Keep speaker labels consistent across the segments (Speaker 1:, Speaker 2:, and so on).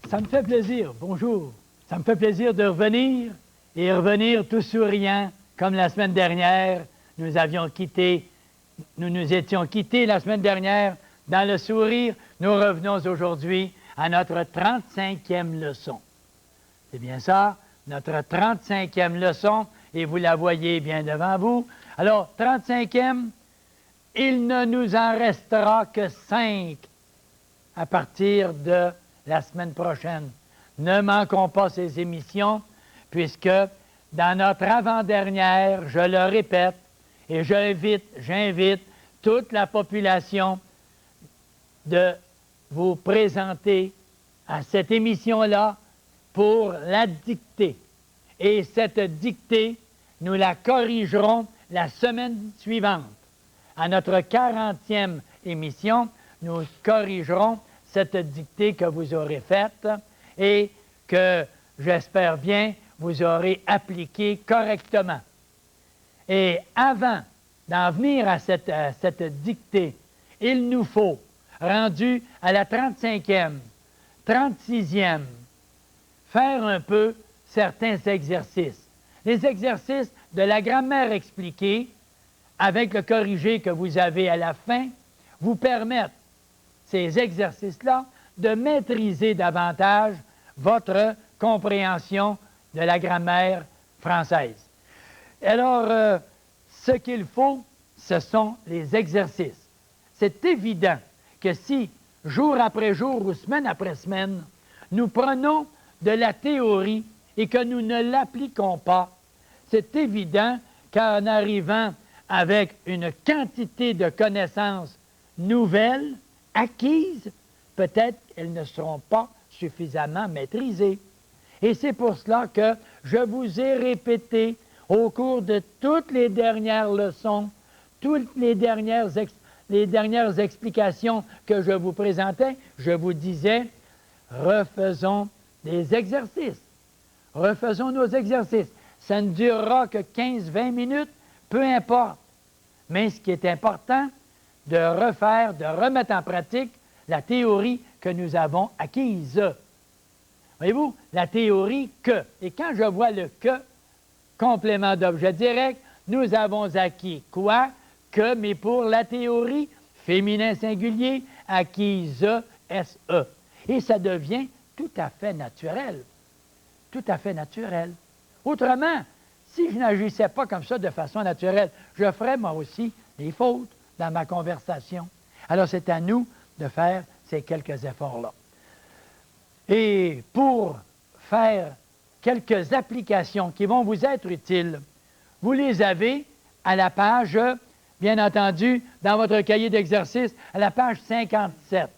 Speaker 1: Ça me fait plaisir, bonjour. Ça me fait plaisir de revenir et revenir tout souriant comme la semaine dernière. Nous nous étions quittés la semaine dernière dans le sourire. Nous revenons aujourd'hui à notre 35e leçon. C'est bien ça, notre 35e leçon, et vous la voyez bien devant vous. Alors, 35e, il ne nous en restera que 5 à partir de la semaine prochaine. Ne manquons pas ces émissions, puisque dans notre avant-dernière, je le répète, et j'invite toute la population de vous présenter à cette émission-là pour la dictée. Et cette dictée, nous la corrigerons la semaine suivante. À notre 40e émission, nous corrigerons cette dictée que vous aurez faite et que, j'espère bien, vous aurez appliquée correctement. Et avant d'en venir à cette dictée, il nous faut, rendu à la 35e, 36e, faire un peu certains exercices. Les exercices de la grammaire expliquée, avec le corrigé que vous avez à la fin, vous permettent, ces exercices-là, de maîtriser davantage votre compréhension de la grammaire française. Alors, ce qu'il faut, ce sont les exercices. C'est évident que si, jour après jour ou semaine après semaine, nous prenons de la théorie et que nous ne l'appliquons pas, c'est évident qu'en arrivant avec une quantité de connaissances nouvelles, acquises, peut-être qu'elles ne seront pas suffisamment maîtrisées. Et c'est pour cela que je vous ai répété au cours de toutes les dernières leçons, toutes les dernières explications que je vous présentais, je vous disais, refaisons des exercices. Refaisons nos exercices. Ça ne durera que 15-20 minutes, peu importe. Mais ce qui est important, de refaire, de remettre en pratique la théorie que nous avons acquise. Voyez-vous, la théorie que. Et quand je vois le que, complément d'objet direct, nous avons acquis quoi? Que, mais pour la théorie, féminin singulier, acquise, S-E. Et ça devient tout à fait naturel. Tout à fait naturel. Autrement, si je n'agissais pas comme ça de façon naturelle, je ferais moi aussi des fautes dans ma conversation. Alors c'est à nous de faire ces quelques efforts-là. Et pour faire quelques applications qui vont vous être utiles, vous les avez à la page, bien entendu, dans votre cahier d'exercice, à la page 57.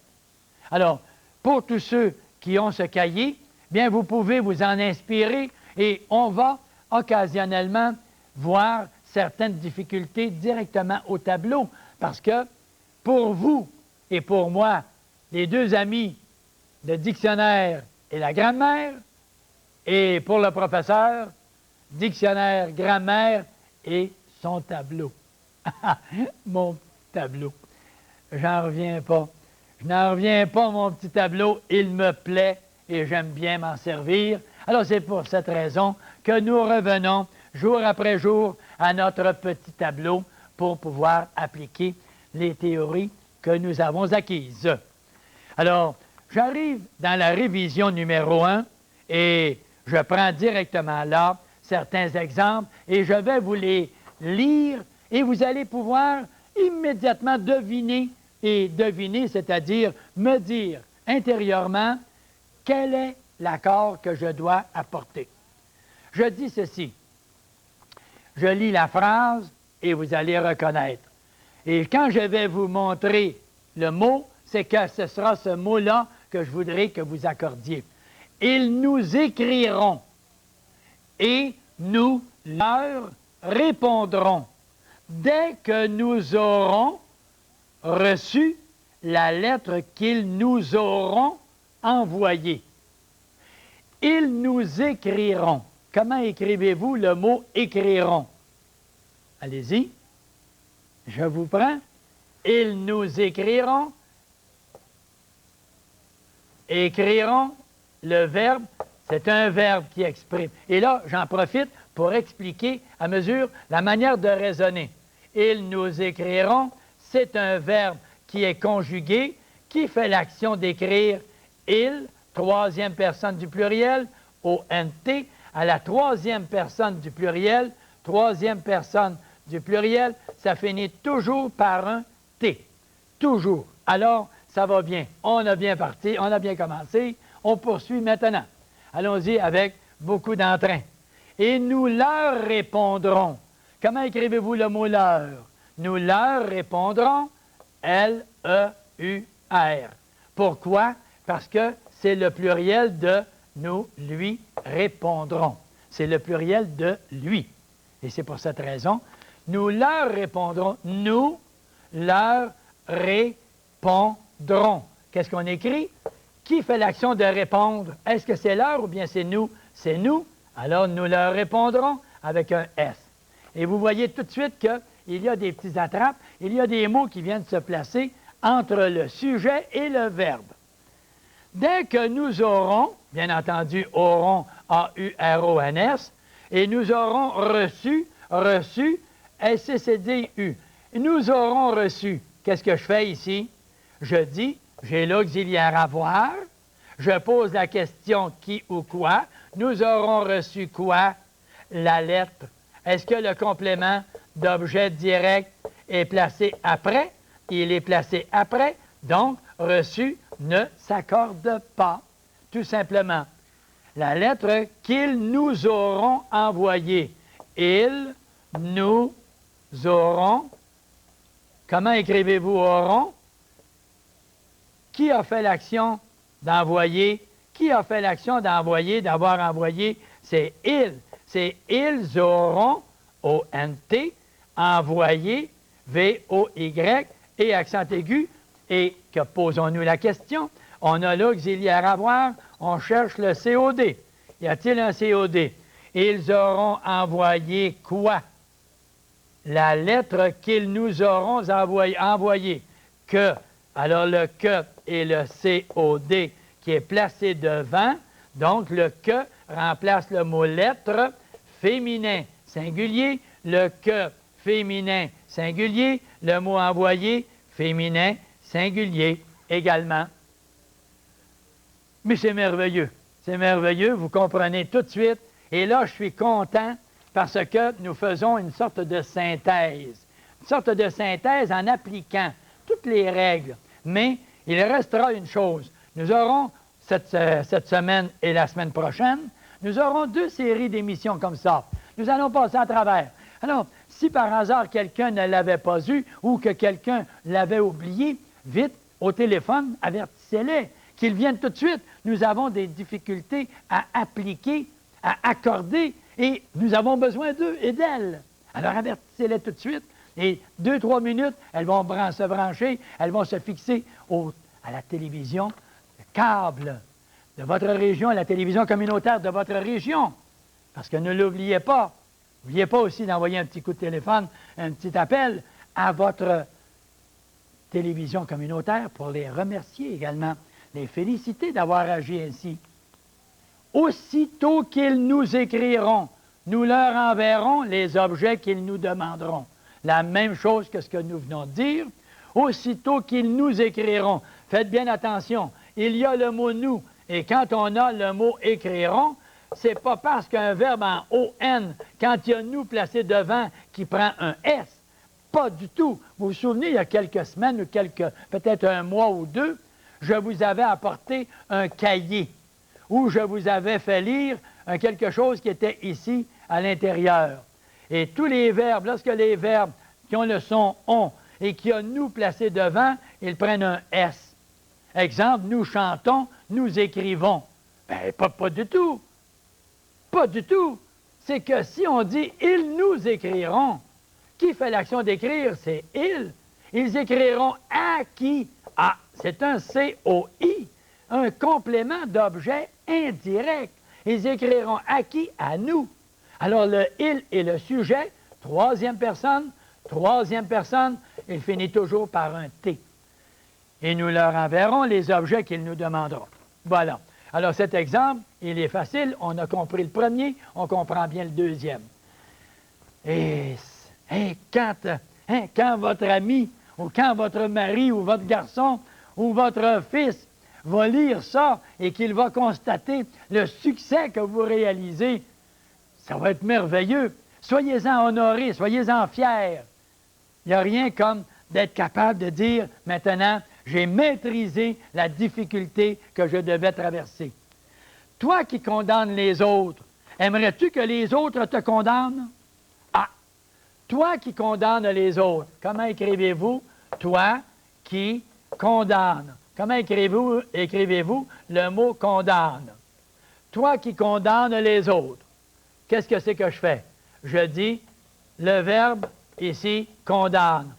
Speaker 1: Alors, pour tous ceux qui ont ce cahier, bien, vous pouvez vous en inspirer et on va occasionnellement voir certaines difficultés directement au tableau parce que pour vous et pour moi, les deux amis, le dictionnaire et la grammaire, et pour le professeur, dictionnaire, grammaire et son tableau. Mon tableau. J'en reviens pas. Je n'en reviens pas, mon petit tableau. Il me plaît et j'aime bien m'en servir. Alors, c'est pour cette raison que nous revenons jour après jour à notre petit tableau pour pouvoir appliquer les théories que nous avons acquises. Alors, j'arrive dans la révision numéro 1 et je prends directement là certains exemples et je vais vous les lire et vous allez pouvoir immédiatement deviner, c'est-à-dire me dire intérieurement quel est l'accord que je dois apporter. Je dis ceci. Je lis la phrase et vous allez reconnaître. Et quand je vais vous montrer le mot, c'est que ce sera ce mot-là que je voudrais que vous accordiez. Ils nous écriront et nous leur répondrons dès que nous aurons reçu la lettre qu'ils nous auront envoyée. Ils nous écriront. Comment écrivez-vous le mot écriront? Allez-y. Je vous prends. Ils nous écriront. Écriront, le verbe, c'est un verbe qui exprime. Et là, j'en profite pour expliquer à mesure la manière de raisonner. Ils nous écriront, c'est un verbe qui est conjugué, qui fait l'action d'écrire il, troisième personne du pluriel, ONT, à la troisième personne du pluriel, ça finit toujours par un T. Toujours. Alors, ça va bien. On a bien parti, on a bien commencé. On poursuit maintenant. Allons-y avec beaucoup d'entrain. Et nous leur répondrons. Comment écrivez-vous le mot leur? Nous leur répondrons L-E-U-R. Pourquoi? Parce que c'est le pluriel de nous lui répondrons. C'est le pluriel de lui. Et c'est pour cette raison, nous leur répondrons. Nous leur répondrons. Qu'est-ce qu'on écrit? Qui fait l'action de répondre? Est-ce que c'est leur ou bien c'est nous? C'est nous. Alors, nous leur répondrons avec un S. Et vous voyez tout de suite qu'il y a des petits attrapes, il y a des mots qui viennent se placer entre le sujet et le verbe. Dès que nous aurons, bien entendu, aurons, A-U-R-O-N-S, et nous aurons reçu, S-C-D-U. Nous aurons reçu. Qu'est-ce que je fais ici? Je dis, j'ai l'auxiliaire avoir, je pose la question qui ou quoi. Nous aurons reçu quoi? La lettre. Est-ce que le complément d'objet direct est placé après? Il est placé après, donc reçu ne s'accorde pas, tout simplement. La lettre qu'ils nous auront envoyée. Ils nous auront. Comment écrivez-vous auront? Qui a fait l'action d'envoyer? Qui a fait l'action d'envoyer, d'avoir envoyé? C'est ils. C'est ils auront, O-N-T, envoyé, V-O-Y, et accent aigu. Et que posons-nous la question? On a l'auxiliaire avoir, on cherche le COD. Y a-t-il un COD? Ils auront envoyé quoi? La lettre qu'ils nous auront envoyée. Que. Alors le que et le COD qui est placé devant. Donc le que remplace le mot lettre féminin singulier. Le que féminin singulier. Le mot envoyé féminin singulier également. Mais c'est merveilleux. C'est merveilleux, vous comprenez tout de suite. Et là, je suis content parce que nous faisons une sorte de synthèse. Une sorte de synthèse en appliquant toutes les règles. Mais il restera une chose. Nous aurons, cette semaine et la semaine prochaine, nous aurons 2 séries d'émissions comme ça. Nous allons passer à travers. Alors, si par hasard quelqu'un ne l'avait pas eu ou que quelqu'un l'avait oublié, vite, au téléphone, avertissez-les qu'ils viennent tout de suite. Nous avons des difficultés à appliquer, à accorder, et nous avons besoin d'eux et d'elles. Alors avertissez-les tout de suite, et 2-3 minutes, elles vont se brancher, elles vont se fixer à la télévision, le câble de votre région, à la télévision communautaire de votre région. Parce que ne l'oubliez pas. N'oubliez pas aussi d'envoyer un petit coup de téléphone, un petit appel à votre télévision communautaire pour les remercier également, les féliciter d'avoir agi ainsi. Aussitôt qu'ils nous écriront, nous leur enverrons les objets qu'ils nous demanderont. La même chose que ce que nous venons de dire. Aussitôt qu'ils nous écriront, faites bien attention, il y a le mot « nous », et quand on a le mot « écriront », c'est pas parce qu'un verbe en ON, quand il y a « nous » placé devant, qui prend un S. Pas du tout. Vous vous souvenez, il y a quelques semaines ou peut-être un mois ou 2, je vous avais apporté un cahier où je vous avais fait lire quelque chose qui était ici à l'intérieur. Et tous les verbes, lorsque les verbes qui ont le son « on » et qui ont « nous » placé devant, ils prennent un S. Exemple, nous chantons, nous écrivons. Bien, pas du tout. Pas du tout. C'est que si on dit « ils nous écriront », qui fait l'action d'écrire? C'est « ils ». Ils écriront à qui? Ah, c'est un COI, un complément d'objet indirect. Ils écriront à qui? À nous. Alors, le « il » est le sujet, troisième personne, il finit toujours par un « t ». Et nous leur enverrons les objets qu'ils nous demanderont. Voilà. Alors, cet exemple, il est facile. On a compris le premier, on comprend bien le deuxième. Et quand votre ami, ou quand votre mari, ou votre garçon, ou votre fils va lire ça et qu'il va constater le succès que vous réalisez, ça va être merveilleux. Soyez-en honorés, soyez-en fiers. Il n'y a rien comme d'être capable de dire, maintenant, j'ai maîtrisé la difficulté que je devais traverser. Toi qui condamnes les autres, aimerais-tu que les autres te condamnent? Ah! Toi qui condamnes les autres, comment écrivez-vous? Toi qui condamnes. Comment écrivez-vous le mot condamne? Toi qui condamnes les autres. Qu'est-ce que c'est que je fais? Je dis le verbe ici, condamne.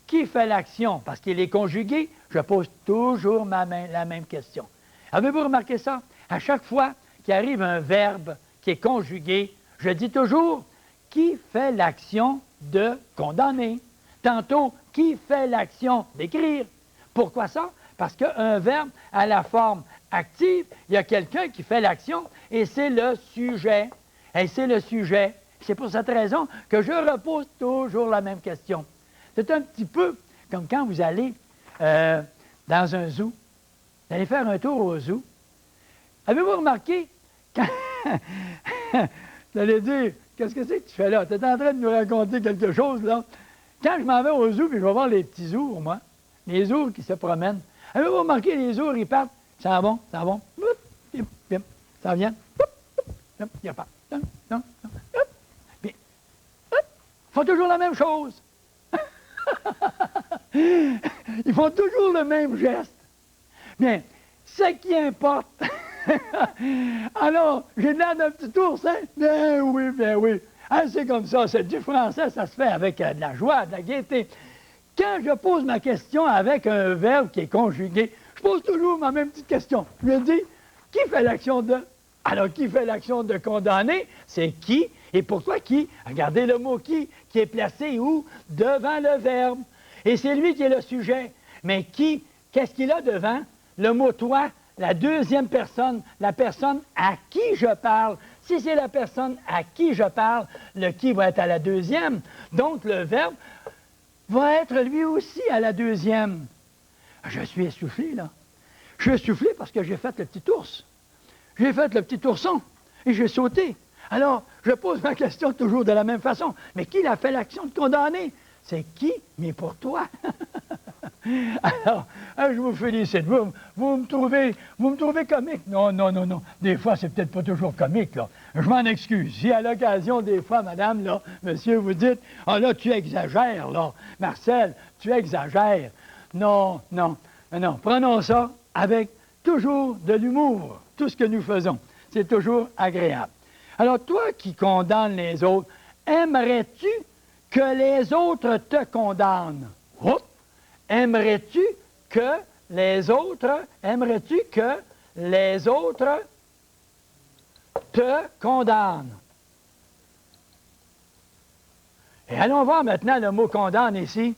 Speaker 1: Qui fait l'action? Parce qu'il est conjugué, je pose toujours la même question. Avez-vous remarqué ça? À chaque fois qu'il arrive un verbe qui est conjugué, je dis toujours qui fait l'action de condamner. Tantôt, qui fait l'action d'écrire. Pourquoi ça? Parce qu'un verbe à la forme active, il y a quelqu'un qui fait l'action et c'est le sujet. Et c'est le sujet. C'est pour cette raison que je repose toujours la même question. C'est un petit peu comme quand vous allez dans un zoo. Vous allez faire un tour au zoo. Avez-vous remarqué quand... vous allez dire, qu'est-ce que c'est que tu fais là? Tu es en train de nous raconter quelque chose, là. Quand je m'en vais au zoo, puis je vais voir les petits ours, moi, les ours qui se promènent. Avez-vous remarqué, les ours, ils partent, ça va, ça vient, ils repartent. Puis, ils font toujours la même chose. Ils font toujours le même geste. Bien, ce qui importe. Alors, j'ai l'air d'un petit ours, hein? Bien oui. Ah, c'est comme ça, c'est du français, ça se fait avec de la joie, de la gaieté. Quand je pose ma question avec un verbe qui est conjugué, je pose toujours ma même petite question. Je lui dis, qui fait l'action de? Alors, qui fait l'action de condamner? C'est qui? Et pourquoi qui? Regardez le mot qui est placé où? Devant le verbe. Et c'est lui qui est le sujet. Mais qui? Qu'est-ce qu'il a devant? Le mot toi, la deuxième personne, la personne à qui je parle. Si c'est la personne à qui je parle, le qui va être à la deuxième. Donc, le verbe va être lui aussi à la deuxième. Je suis essoufflé, là. Je suis essoufflé parce que j'ai fait le petit ours. J'ai fait le petit ourson et j'ai sauté. Alors, je pose ma question toujours de la même façon. Mais qui a fait l'action de condamner? C'est qui? Mais pour toi. Alors, je vous félicite. Vous me trouvez comique? Non. Des fois, c'est peut-être pas toujours comique, là. Je m'en excuse. Si à l'occasion, des fois, madame, là, monsieur, vous dites, « Ah là, tu exagères, là. Marcel, tu exagères. » Non. Prenons ça avec toujours de l'humour. Tout ce que nous faisons, c'est toujours agréable. Alors, toi qui condamnes les autres, aimerais-tu que les autres te condamnent? Oups! Aimerais-tu que les autres te condamnent? Et allons voir maintenant le mot condamne ici.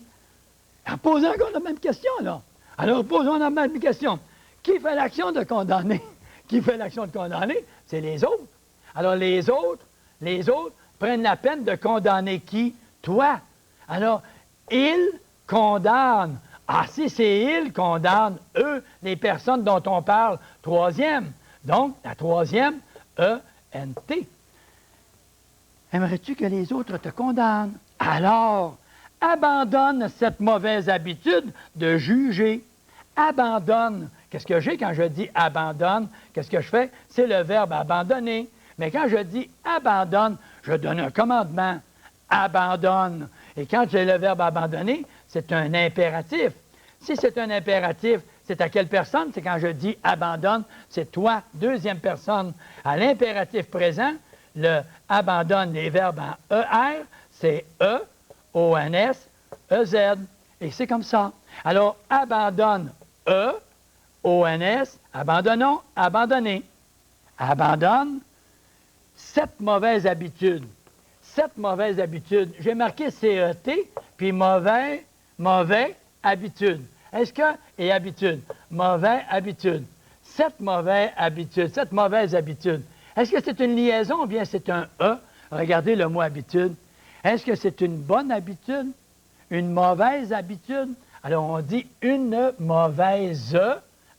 Speaker 1: Posons encore la même question, là. Alors, posons la même question. Qui fait l'action de condamner? Qui fait l'action de condamner? C'est les autres. Alors, les autres prennent la peine de condamner qui? Toi. Alors, ils condamnent. Ah, si c'est ils condamnent, eux, les personnes dont on parle, troisième. Donc, la troisième, E-N-T. Aimerais-tu que les autres te condamnent? Alors, abandonne cette mauvaise habitude de juger. Abandonne. Qu'est-ce que j'ai quand je dis abandonne? Qu'est-ce que je fais? C'est le verbe abandonner. Mais quand je dis abandonne, je donne un commandement. Abandonne. Et quand j'ai le verbe abandonner, c'est un impératif. Si c'est un impératif, c'est à quelle personne? C'est quand je dis abandonne, c'est toi, deuxième personne. À l'impératif présent, le abandonne, les verbes en ER, c'est E, O-N-S, E-Z. Et c'est comme ça. Alors, abandonne, E, O-N-S, abandonnons, abandonner. Abandonne 7 mauvaises habitudes. 7 mauvaises habitudes. J'ai marqué CET, puis mauvais, habitude. Est-ce que, et habitude, mauvais, habitude. 7 mauvaises habitudes, 7 mauvaises habitudes. Est-ce que c'est une liaison ou bien c'est un E? Regardez le mot habitude. Est-ce que c'est une bonne habitude? Une mauvaise habitude? Alors, on dit une mauvaise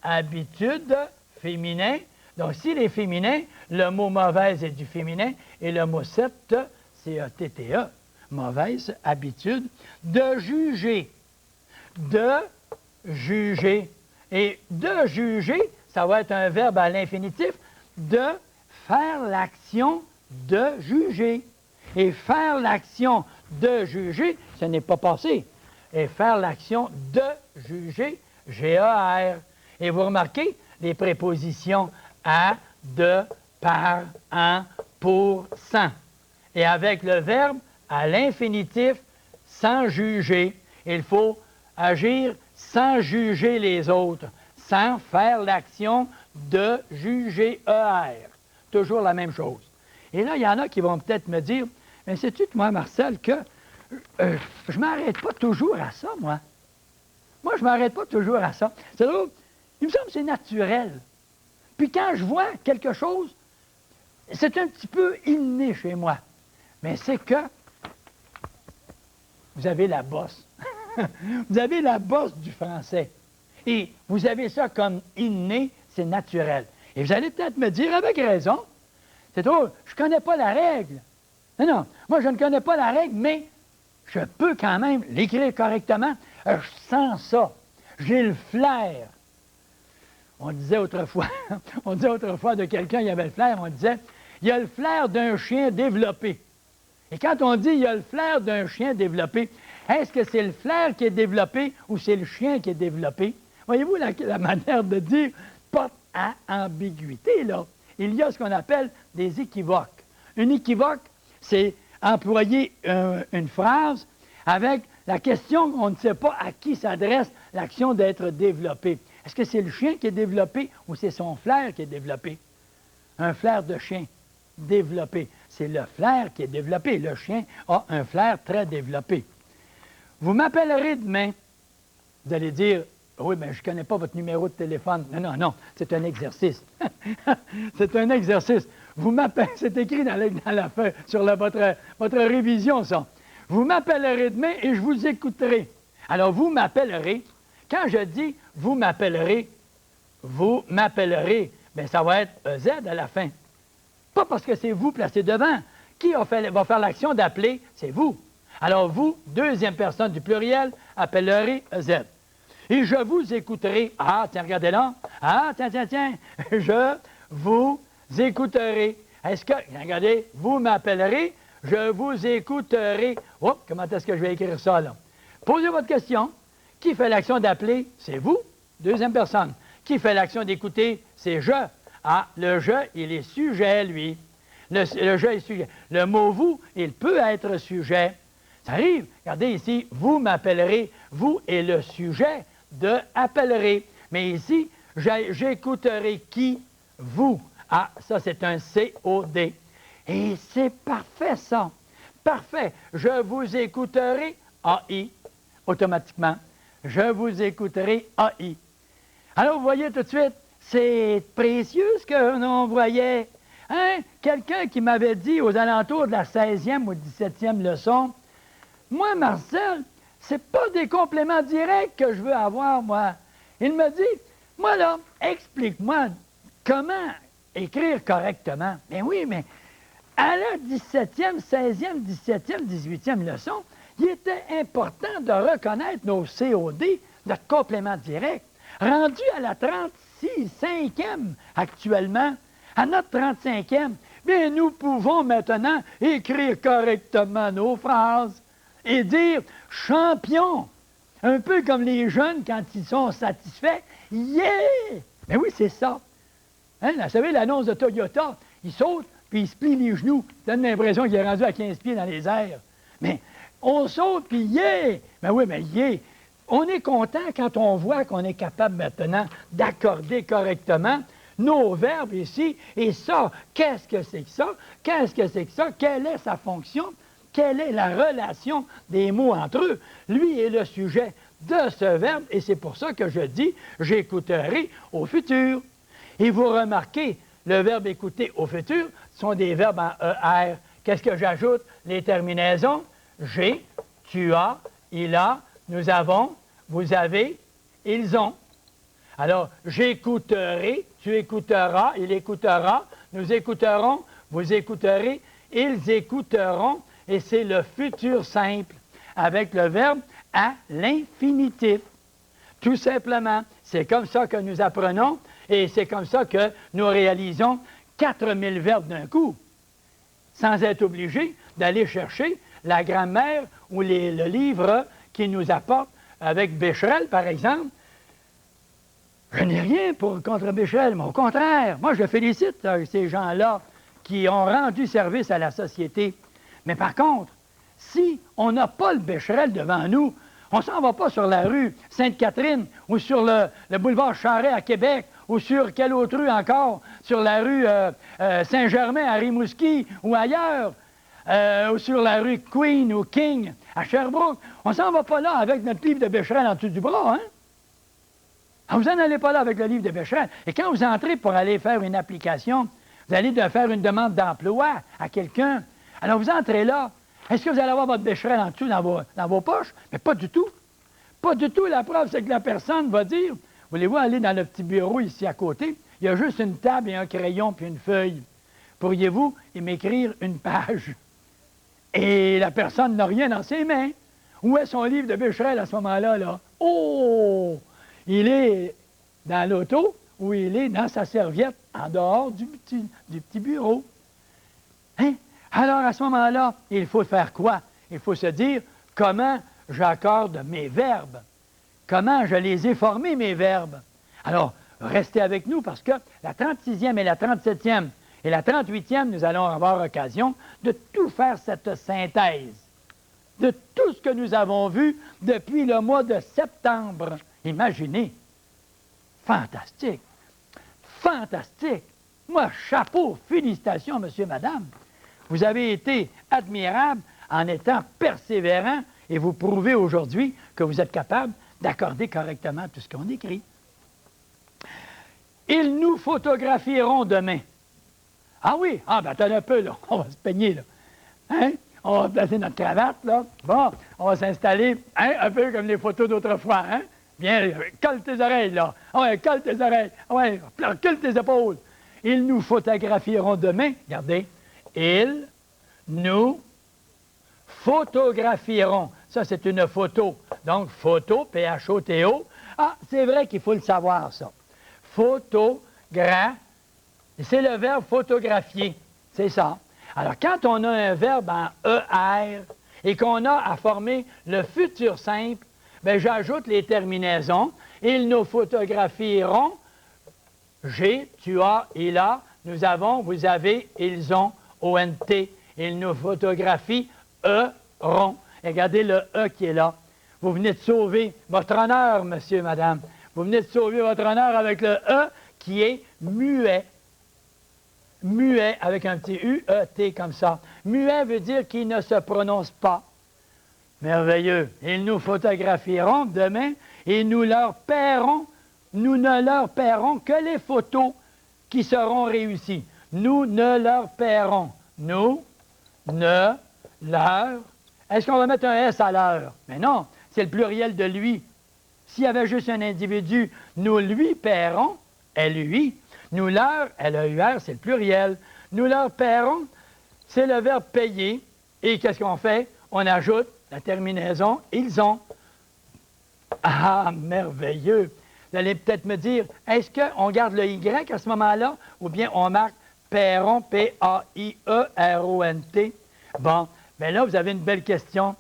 Speaker 1: habitude féminin. Donc, s'il est féminin, le mot mauvaise est du féminin et le mot sept, c'est E-T-T-E. Mauvaise habitude de juger. De juger. Et de juger, ça va être un verbe à l'infinitif, de faire l'action de juger. Et faire l'action de juger, ce n'est pas passé. Et faire l'action de juger, G-A-R. Et vous remarquez les prépositions à, de, par, en, pour, sans. Et avec le verbe à l'infinitif, sans juger. Il faut agir sans juger les autres, sans faire l'action de juger, E-R. Toujours la même chose. Et là, il y en a qui vont peut-être me dire, mais sais-tu, moi, Marcel, que je ne m'arrête pas toujours à ça, moi. Moi, je ne m'arrête pas toujours à ça. C'est drôle. Il me semble que c'est naturel. Puis quand je vois quelque chose, c'est un petit peu inné chez moi. Mais c'est que vous avez la bosse. Vous avez la bosse du français. Et vous avez ça comme inné, c'est naturel. Et vous allez peut-être me dire, avec raison, c'est drôle, je ne connais pas la règle. Non, moi je ne connais pas la règle, mais je peux quand même l'écrire correctement. Je sens ça. J'ai le flair. On disait autrefois de quelqu'un, il avait le flair, on disait, il y a le flair d'un chien développé. Et quand on dit il y a le flair d'un chien développé, est-ce que c'est le flair qui est développé ou c'est le chien qui est développé? Voyez-vous la manière de dire porte à ambiguïté, là. Il y a ce qu'on appelle des équivoques. Une équivoque, c'est employer une phrase avec la question, on ne sait pas à qui s'adresse l'action d'être développée. Est-ce que c'est le chien qui est développé ou c'est son flair qui est développé? Un flair de chien développé. C'est le flair qui est développé. Le chien a un flair très développé. Vous m'appellerez demain. Vous allez dire, oui, mais je ne connais pas votre numéro de téléphone. Non, c'est un exercice. C'est un exercice. Vous m'appelez, c'est écrit dans la feuille, sur votre révision, ça. Vous m'appellerez demain et je vous écouterai. Alors, vous m'appellerez. Quand je dis vous m'appellerez, bien, ça va être Z à la fin. Pas parce que c'est vous placé devant. Qui va faire l'action d'appeler? C'est vous. Alors, vous, deuxième personne du pluriel, appellerez Z. Et je vous écouterai. Ah, tiens, regardez là. Ah, tiens. Je vous écouterai. Est-ce que, regardez, vous m'appellerez, je vous écouterai. Oh, comment est-ce que je vais écrire ça, là? Posez votre question. Qui fait l'action d'appeler? C'est vous, deuxième personne. Qui fait l'action d'écouter? C'est je. Ah, le je, il est sujet, lui. Le je est sujet. Le mot vous, il peut être sujet. Ça arrive. Regardez ici, vous m'appellerez. Vous est le sujet de appellerai. Mais ici, j'écouterai qui? Vous. Ah, ça, c'est un COD. Et c'est parfait, ça. Parfait. Je vous écouterai AI. Automatiquement. Je vous écouterai AI. Alors, vous voyez tout de suite, c'est précieux ce que l'on voyait. Hein? Quelqu'un qui m'avait dit aux alentours de la 16e ou 17e leçon, moi, Marcel, c'est pas des compléments directs que je veux avoir, moi. Il me dit, moi là, explique-moi comment écrire correctement. Ben oui, mais à la 17e, 16e, 17e, 18e leçon, il était important de reconnaître nos COD, notre complément direct. Rendu à la 35e actuellement, à notre 35e, bien, nous pouvons maintenant écrire correctement nos phrases et dire « champion ». Un peu comme les jeunes, quand ils sont satisfaits, « yeah ». Mais oui, c'est ça. Hein, vous savez, l'annonce de Toyota, il saute, puis il se plie les genoux. Ça donne l'impression qu'il est rendu à 15 pieds dans les airs. Mais on saute, puis yeah! Mais oui, mais yeah! On est content quand on voit qu'on est capable maintenant d'accorder correctement nos verbes ici, et ça, qu'est-ce que c'est que ça? Qu'est-ce que c'est que ça? Quelle est sa fonction? Quelle est la relation des mots entre eux? Lui est le sujet de ce verbe, et c'est pour ça que je dis « j'écouterai au futur ». Et vous remarquez, le verbe « écouter au futur » sont des verbes en ER. Qu'est-ce que j'ajoute? Les terminaisons. J'ai, tu as, il a, nous avons, vous avez, ils ont. Alors, j'écouterai, tu écouteras, il écoutera, nous écouterons, vous écouterez, ils écouteront, et c'est le futur simple avec le verbe à l'infinitif. Tout simplement, c'est comme ça que nous apprenons et c'est comme ça que nous réalisons 4000 verbes d'un coup, sans être obligés d'aller chercher la grammaire ou le livre qui nous apporte avec Becherel, par exemple. Je n'ai rien contre Becherel, mais au contraire, moi je félicite ces gens-là qui ont rendu service à la société. Mais par contre, si on n'a pas le Becherel devant nous, on ne s'en va pas sur la rue Sainte-Catherine ou sur le boulevard Charest à Québec ou sur quelle autre rue encore, sur la rue Saint-Germain à Rimouski ou ailleurs, ou sur la rue Queen ou King à Sherbrooke. On ne s'en va pas là avec notre livre de Becherel en dessous du bras, hein? Alors, vous n'en allez pas là avec le livre de Becherel. Et quand vous entrez pour aller faire une application, vous allez faire une demande d'emploi à quelqu'un. Alors, vous entrez là. Est-ce que vous allez avoir votre Becherel en dessous dans vos poches? Mais pas du tout. Pas du tout. La preuve, c'est que la personne va dire, voulez-vous aller dans le petit bureau ici à côté? Il y a juste une table et un crayon puis une feuille. Pourriez-vous m'écrire une page? Et la personne n'a rien dans ses mains. Où est son livre de Becherel à ce moment-là? Là? Oh! Il est dans l'auto ou il est dans sa serviette en dehors du petit bureau. Hein? Alors, à ce moment-là, il faut faire quoi? Il faut se dire comment j'accorde mes verbes. Comment je les ai formés, mes verbes. Alors, restez avec nous parce que la 36e et la 37e et la 38e, nous allons avoir l'occasion de tout faire cette synthèse de tout ce que nous avons vu depuis le mois de septembre. Imaginez. Fantastique. Fantastique. Moi, chapeau, félicitations, monsieur, madame. Vous avez été admirable en étant persévérant et vous prouvez aujourd'hui que vous êtes capable d'accorder correctement tout ce qu'on écrit. Ils nous photographieront demain. Ah oui? Ah, ben attends un peu, là. On va se peigner, là. Hein? On va placer notre cravate, là. Bon, on va s'installer, hein, un peu comme les photos d'autrefois, hein? Bien, colle tes oreilles, là. Ouais, colle tes oreilles. Ouais, recule tes épaules. Ils nous photographieront demain. Regardez. Ils nous photographieront. Ça, c'est une photo. Donc, photo, P-H-O-T-O. Ah, c'est vrai qu'il faut le savoir, ça. C'est le verbe photographier. C'est ça. Alors, quand on a un verbe en ER et qu'on a à former le futur simple, bien, j'ajoute les terminaisons. Ils nous photographieront. J'ai, tu as, il a, nous avons, vous avez, ils ont, O-N-T. Ils nous photographient, E-ront. Regardez le E qui est là. Vous venez de sauver votre honneur, monsieur, madame. Vous venez de sauver votre honneur avec le E qui est muet. Muet avec un petit U-E-T comme ça. Muet veut dire qu'il ne se prononce pas. Merveilleux. Ils nous photographieront demain et nous ne leur paierons que les photos qui seront réussies. Nous ne leur paierons. Nous ne leur. Est-ce qu'on va mettre un S à l'heure? Mais non, c'est le pluriel de lui. S'il y avait juste un individu, nous lui paierons, L-U-I. Nous leur, L-E-U-R, c'est le pluriel. Nous leur paierons, c'est le verbe payer. Et qu'est-ce qu'on fait? On ajoute la terminaison, ils ont. Ah, merveilleux! Vous allez peut-être me dire, est-ce qu'on garde le Y à ce moment-là? Ou bien on marque paieron, P-A-I-E-R-O-N-T? Bon, bien là, vous avez une belle question.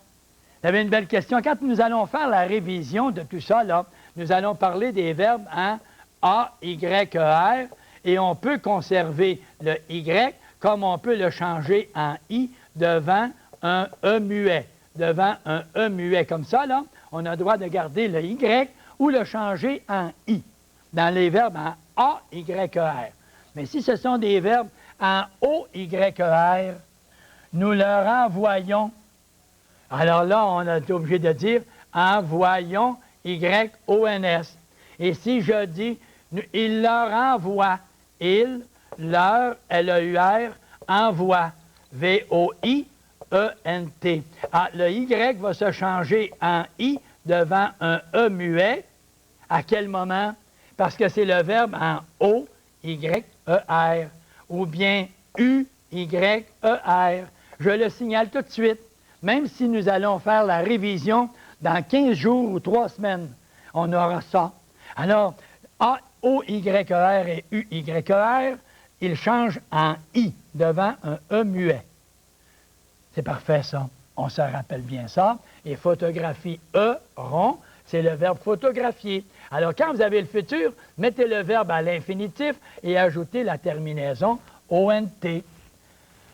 Speaker 1: Vous avez une belle question. Quand nous allons faire la révision de tout ça, là, nous allons parler des verbes en A-Y-E-R et on peut conserver le Y comme on peut le changer en I devant un E muet. Devant un E muet comme ça, là, on a le droit de garder le Y ou le changer en I dans les verbes en A-Y-E-R. Mais si ce sont des verbes en O-Y-E-R, nous leur envoyons. Alors là, on a été obligé de dire envoyons Y-O-N-S. Et si je dis il leur envoie, il, leur, L-E-U-R, envoie, V-O-I-E-N-T. Ah, le Y va se changer en I devant un E muet. À quel moment? Parce que c'est le verbe en O-Y-E-R ou bien U-Y-E-R. Je le signale tout de suite, même si nous allons faire la révision dans 15 jours ou 3 semaines, on aura ça. Alors, A-O-Y-E-R et U-Y-E-R, ils changent en I devant un E muet. C'est parfait, ça. On se rappelle bien ça. Et photographie E, rond, c'est le verbe photographier. Alors, quand vous avez le futur, mettez le verbe à l'infinitif et ajoutez la terminaison ONT.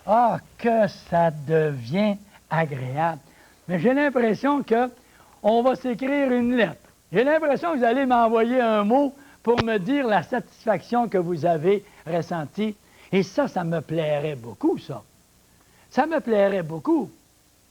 Speaker 1: Ah, que ça devient agréable. Mais j'ai l'impression qu'on va s'écrire une lettre. J'ai l'impression que vous allez m'envoyer un mot pour me dire la satisfaction que vous avez ressentie. Et ça me plairait beaucoup, ça. Ça me plairait beaucoup.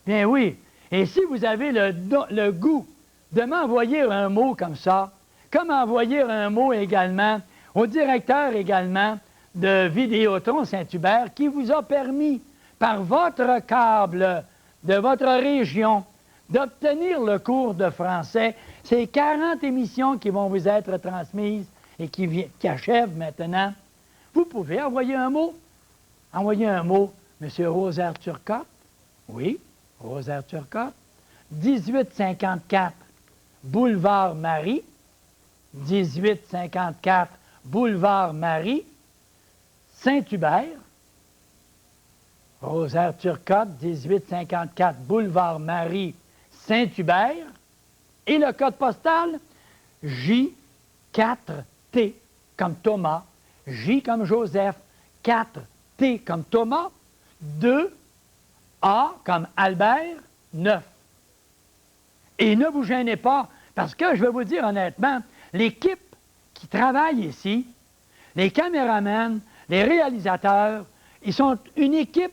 Speaker 1: Bien oui. Et si vous avez le goût de m'envoyer un mot comme ça, comme envoyer un mot également au directeur également de Vidéotron Saint-Hubert qui vous a permis, par votre câble de votre région, d'obtenir le cours de français, ces 40 émissions qui vont vous être transmises et qui achèvent maintenant, vous pouvez envoyer un mot. Envoyez un mot, M. Rosaire Turcotte. Oui, Rosaire Turcotte. 1854 Boulevard Marie. 1854 Boulevard Marie. Saint-Hubert. Rosaire Turcotte, 1854 Boulevard Marie, Saint-Hubert. Et le code postal, J4T comme Thomas, J comme Joseph, 4T comme Thomas, 2A comme Albert, 9. Et ne vous gênez pas, parce que je vais vous dire honnêtement, l'équipe qui travaille ici, les caméramans, les réalisateurs, ils sont une équipe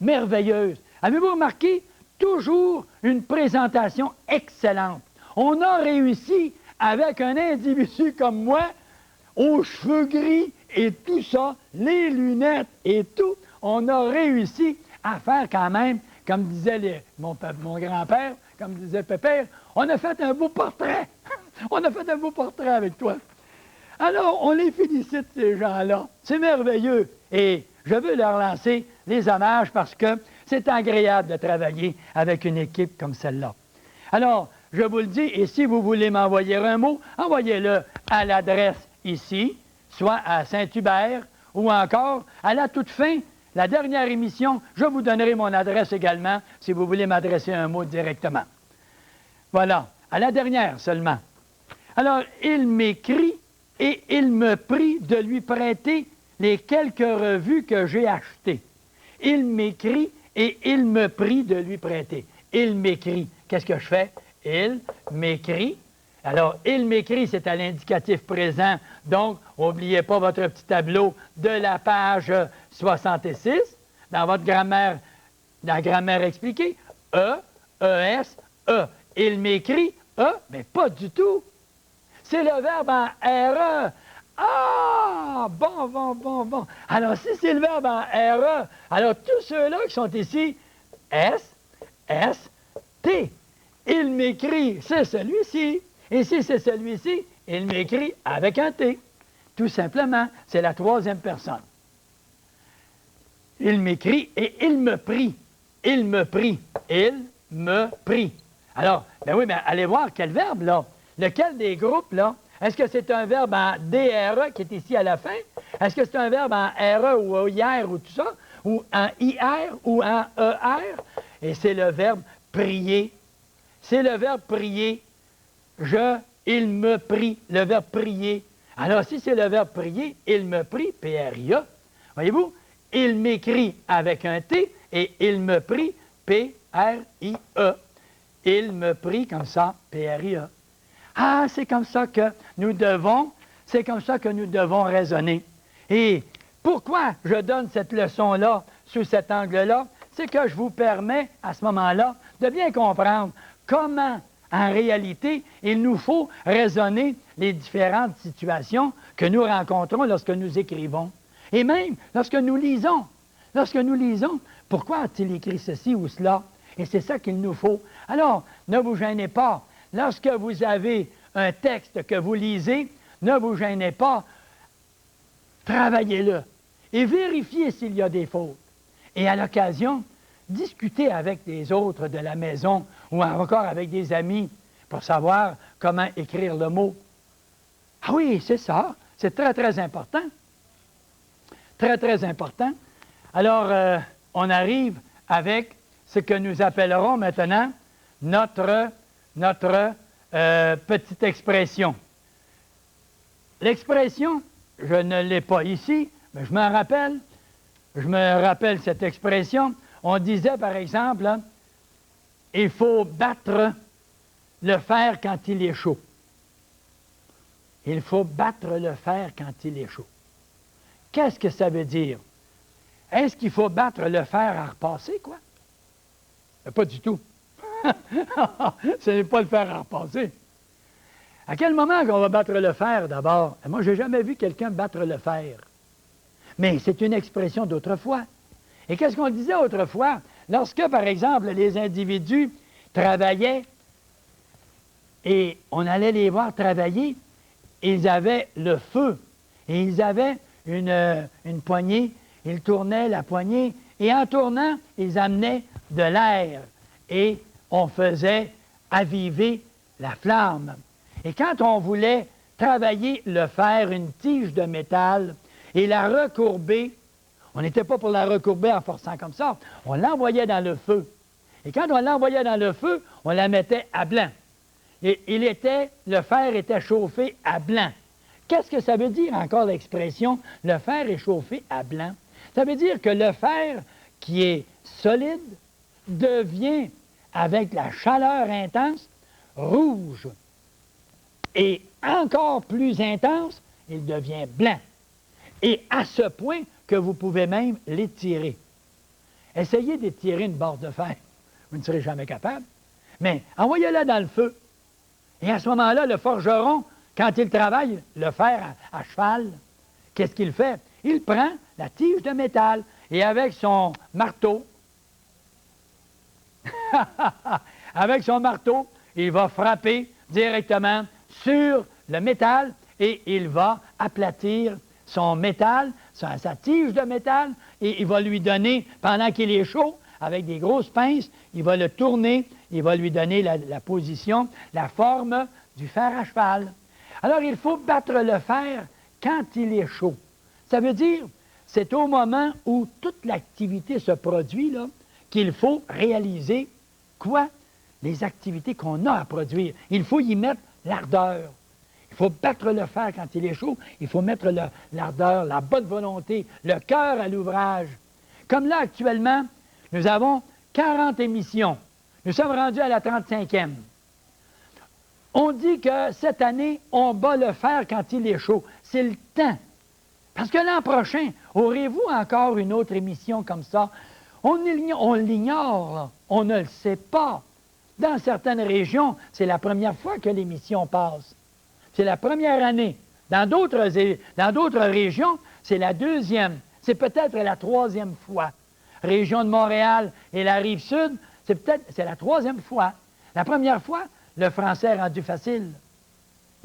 Speaker 1: merveilleuse. Avez-vous remarqué? Toujours une présentation excellente. On a réussi avec un individu comme moi, aux cheveux gris et tout ça, les lunettes et tout, on a réussi à faire quand même, comme disait mon grand-père, comme disait Pépère, on a fait un beau portrait. On a fait un beau portrait avec toi. Alors, on les félicite, ces gens-là. C'est merveilleux. Et je veux leur lancer les hommages parce que c'est agréable de travailler avec une équipe comme celle-là. Alors, je vous le dis, et si vous voulez m'envoyer un mot, envoyez-le à l'adresse ici, soit à Saint-Hubert, ou encore à la toute fin, la dernière émission, je vous donnerai mon adresse également si vous voulez m'adresser un mot directement. Voilà, à la dernière seulement. Alors, il m'écrit et il me prie de lui prêter les quelques revues que j'ai achetées. Il m'écrit et il me prie de lui prêter. Il m'écrit. Qu'est-ce que je fais? Il m'écrit. Alors, il m'écrit, c'est à l'indicatif présent. Donc, n'oubliez pas votre petit tableau de la page 66 dans votre grammaire, la grammaire expliquée. E, E-S, E. Il m'écrit, E, mais pas du tout. C'est le verbe en RE. Ah! Bon. Alors, si c'est le verbe en RE, alors tous ceux-là qui sont ici, S, S, T. Il m'écrit, c'est celui-ci. Et si c'est celui-ci, il m'écrit avec un T. Tout simplement, c'est la troisième personne. Il m'écrit et il me prie. Il me prie. Il me prie. Alors, ben oui, mais allez voir quel verbe, là. Lequel des groupes, là? Est-ce que c'est un verbe en DRE qui est ici à la fin? Est-ce que c'est un verbe en RE ou IR ou tout ça? Ou en IR ou en ER? Et c'est le verbe prier. C'est le verbe prier. Il me prie. Le verbe prier. Alors, si c'est le verbe prier, il me prie, P-R-I-A. Voyez-vous? Il m'écrit avec un T et il me prie, P-R-I-E. Il me prie comme ça, P-R-I-A. Ah, c'est comme ça que nous devons C'est comme ça que nous devons raisonner. Et pourquoi je donne cette leçon-là sous cet angle-là? C'est que je vous permets, à ce moment-là, de bien comprendre comment, en réalité, il nous faut raisonner les différentes situations que nous rencontrons lorsque nous écrivons. Et même lorsque nous lisons. Lorsque nous lisons, pourquoi a-t-il écrit ceci ou cela? Et c'est ça qu'il nous faut. Alors, ne vous gênez pas. Lorsque vous avez un texte que vous lisez, ne vous gênez pas. Travaillez-le et vérifiez s'il y a des fautes. Et à l'occasion, discutez avec les autres de la maison ou encore avec des amis pour savoir comment écrire le mot. Ah oui, c'est ça. C'est très, très important. Très, très important. Alors, on arrive avec ce que nous appellerons maintenant notre petite expression. L'expression, je ne l'ai pas ici, mais je me rappelle cette expression. On disait, par exemple, hein, il faut battre le fer quand il est chaud. Il faut battre le fer quand il est chaud. Qu'est-ce que ça veut dire? Est-ce qu'il faut battre le fer à repasser, quoi? Pas du tout. Ce n'est pas le fer à repasser. À quel moment qu'on va battre le fer, d'abord? Moi, je n'ai jamais vu quelqu'un battre le fer. Mais c'est une expression d'autrefois. Et qu'est-ce qu'on disait autrefois? Lorsque, par exemple, les individus travaillaient et on allait les voir travailler, ils avaient le feu et ils avaient une poignée, ils tournaient la poignée et en tournant, ils amenaient de l'air et on faisait aviver la flamme. Et quand on voulait travailler le fer, une tige de métal, et la recourber, on n'était pas pour la recourber en forçant comme ça, on l'envoyait dans le feu. Et quand on l'envoyait dans le feu, on la mettait à blanc. Et le fer était chauffé à blanc. Qu'est-ce que ça veut dire encore l'expression « le fer est chauffé à blanc » ? Ça veut dire que le fer qui est solide devient, avec la chaleur intense, rouge. Et encore plus intense, il devient blanc. Et à ce point que vous pouvez même l'étirer. Essayez d'étirer une barre de fer. Vous ne serez jamais capable. Mais envoyez-la dans le feu. Et à ce moment-là, le forgeron, quand il travaille le fer à cheval, qu'est-ce qu'il fait? Il prend la tige de métal et avec son marteau, il va frapper directement sur le métal et il va aplatir son métal, sa tige de métal, et il va lui donner, pendant qu'il est chaud, avec des grosses pinces, il va le tourner, il va lui donner la position, la forme du fer à cheval. Alors, il faut battre le fer quand il est chaud. Ça veut dire, c'est au moment où toute l'activité se produit, là, qu'il faut réaliser quoi? Les activités qu'on a à produire. Il faut y mettre l'ardeur. Il faut battre le fer quand il est chaud. Il faut mettre l'ardeur, la bonne volonté, le cœur à l'ouvrage. Comme là, actuellement, nous avons 40 émissions. Nous sommes rendus à la 35e. On dit que cette année, on bat le fer quand il est chaud. C'est le temps. Parce que l'an prochain, aurez-vous encore une autre émission comme ça? On l'ignore, là. On ne le sait pas. Dans certaines régions, c'est la première fois que l'émission passe. C'est la première année. Dans d'autres régions, c'est la deuxième. C'est peut-être la troisième fois. Région de Montréal et la Rive-Sud, c'est la troisième fois. La première fois, le français est rendu facile.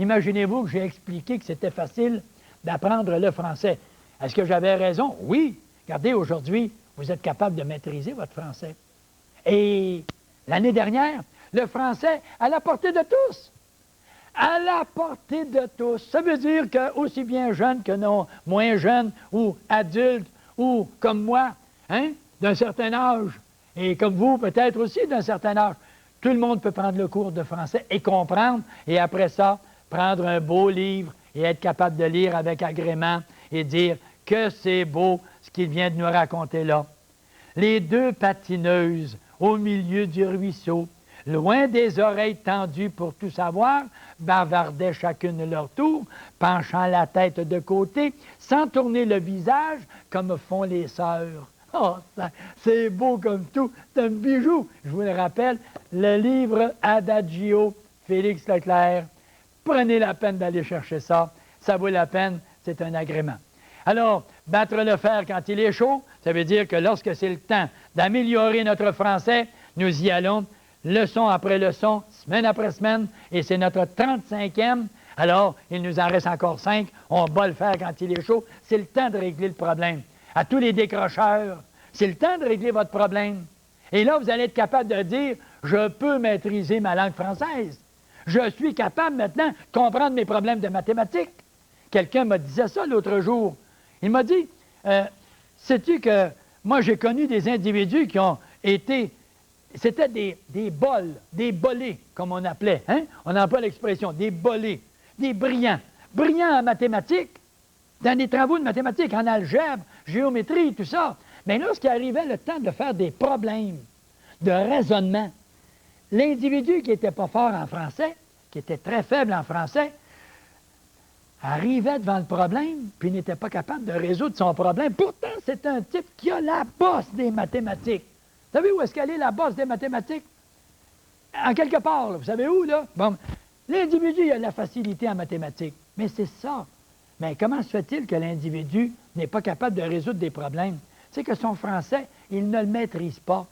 Speaker 1: Imaginez-vous que j'ai expliqué que c'était facile d'apprendre le français. Est-ce que j'avais raison? Oui. Regardez, aujourd'hui, vous êtes capable de maîtriser votre français. Et l'année dernière, le français à la portée de tous. À la portée de tous. Ça veut dire que aussi bien jeunes que non, moins jeunes, ou adultes, ou comme moi, hein, d'un certain âge, et comme vous peut-être aussi d'un certain âge, tout le monde peut prendre le cours de français et comprendre, et après ça, prendre un beau livre et être capable de lire avec agrément et dire que c'est beau ce qu'il vient de nous raconter là. Les deux patineuses au milieu du ruisseau, loin des oreilles tendues pour tout savoir, bavardaient chacune leur tour, penchant la tête de côté, sans tourner le visage, comme font les sœurs. Oh, c'est beau comme tout, c'est un bijou. Je vous le rappelle, le livre Adagio, Félix Leclerc. Prenez la peine d'aller chercher ça. Ça vaut la peine, c'est un agrément. Alors, battre le fer quand il est chaud, ça veut dire que lorsque c'est le temps d'améliorer notre français, nous y allons, leçon après leçon, semaine après semaine, et c'est notre 35e. Alors, il nous en reste encore 5. On bat le fer quand il est chaud. C'est le temps de régler le problème. À tous les décrocheurs, c'est le temps de régler votre problème. Et là, vous allez être capable de dire, je peux maîtriser ma langue française. Je suis capable maintenant de comprendre mes problèmes de mathématiques. Quelqu'un me disait ça l'autre jour. Il m'a dit, sais-tu que moi, j'ai connu des individus qui ont été, c'était des bols, des bolés, comme on appelait. Hein? On emploie l'expression, des bolés, des brillants. Brillants en mathématiques, dans des travaux de mathématiques, en algèbre, géométrie, tout ça. Mais lorsqu'il arrivait le temps de faire des problèmes de raisonnement, l'individu qui n'était pas fort en français, qui était très faible en français, arrivait devant le problème, puis n'était pas capable de résoudre son problème. Pourtant, c'est un type qui a la bosse des mathématiques. Vous savez où est-ce qu'elle est, la bosse des mathématiques? En quelque part, là. Vous savez où, là? Bon, l'individu il a de la facilité en mathématiques. Mais c'est ça. Mais comment se fait-il que l'individu n'est pas capable de résoudre des problèmes? C'est que son français, il ne le maîtrise pas.